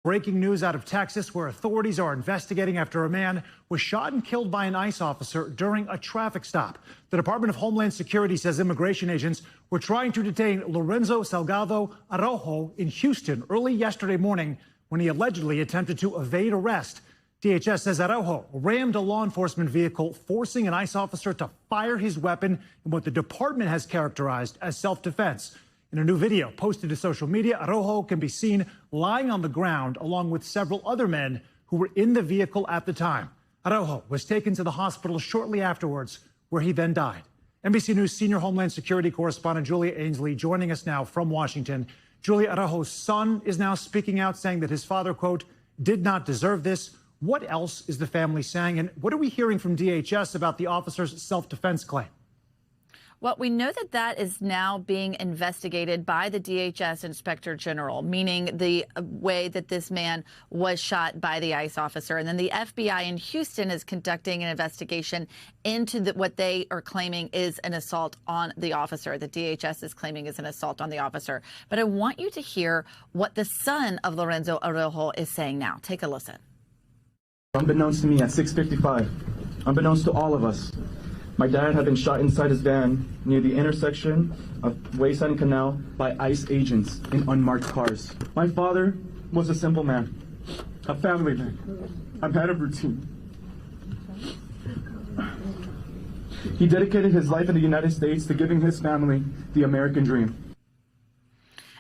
Breaking news out of Texas, where authorities are investigating after a man was shot and killed by an ICE officer during a traffic stop. The Department of Homeland Security says immigration agents were trying to detain Lorenzo Salgado Araujo in Houston early yesterday morning when he allegedly attempted to evade arrest. DHS says Araujo rammed a law enforcement vehicle, forcing an ICE officer to fire his weapon in what the department has characterized as self-defense. In a new video posted to social media, Araujo can be seen lying on the ground along with several other men who were in the vehicle at the time. Araujo was taken to the hospital shortly afterwards, where he then died. NBC News senior Homeland Security correspondent Julia Ainsley joining us now from Washington. Julia, Araujo's son is now speaking out, saying that his father, quote, did not deserve this. What else is the family saying? And what are we hearing from DHS about the officer's self-defense claim? Well, we know that that is now being investigated by the DHS Inspector General, meaning the way that this man was shot by the ICE officer. And then the FBI in Houston is conducting an investigation into what they are claiming is an assault on the officer. The DHS is claiming is an assault on the officer. But I want you to hear what the son of Lorenzo Araujo is saying now. Take a listen. Unbeknownst to me at 6:55, unbeknownst to all of us, my dad had been shot inside his van near the intersection of Wayside and Canal by ICE agents in unmarked cars. My father was a simple man, a family man, a man of routine. He dedicated his life in the United States to giving his family the American dream.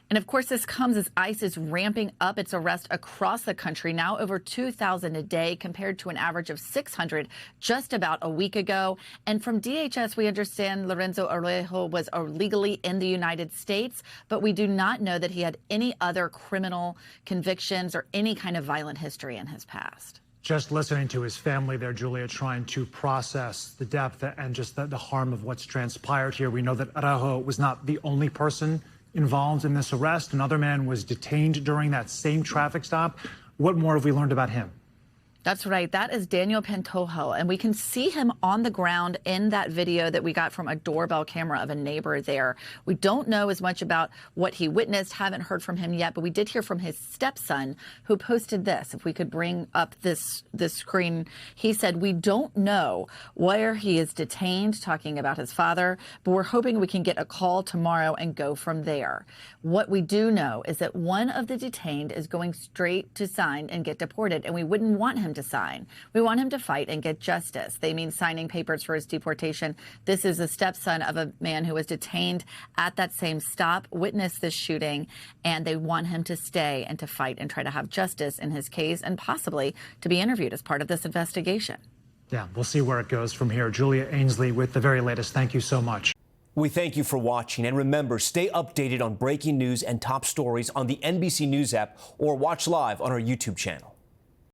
And of course, this comes as ICE is ramping up its arrest across the country, now over 2,000 a day compared to an average of 600 just about a week ago. And from DHS, we understand Lorenzo Araujo was illegally in the United States, but we do not know that he had any other criminal convictions or any kind of violent history in his past. Just listening to his family there, Julia, trying to process the depth and just the harm of what's transpired here. We know that Araujo was not the only person involved in this arrest. Another man was detained during that same traffic stop. What more have we learned about him? That's right. That is Daniel Pantojo, and we can see him on the ground in that video that we got from a doorbell camera of a neighbor there. We don't know as much about what he witnessed, haven't heard from him yet, but we did hear from his stepson, who posted this. If we could bring up this screen, he said, "We don't know where he is detained," talking about his father, "but we're hoping we can get a call tomorrow and go from there." What we do know is that one of the detained is going straight to sign and get deported, and we wouldn't want him to sign. We want him to fight and get justice. They mean signing papers for his deportation. This is a stepson of a man who was detained at that same stop, witnessed this shooting, and they want him to stay and to fight and try to have justice in his case and possibly to be interviewed as part of this investigation. Yeah, we'll see where it goes from here. Julia Ainsley with the very latest. Thank you so much. We thank you for watching, and remember, stay updated on breaking news and top stories on the NBC News app or watch live on our YouTube channel.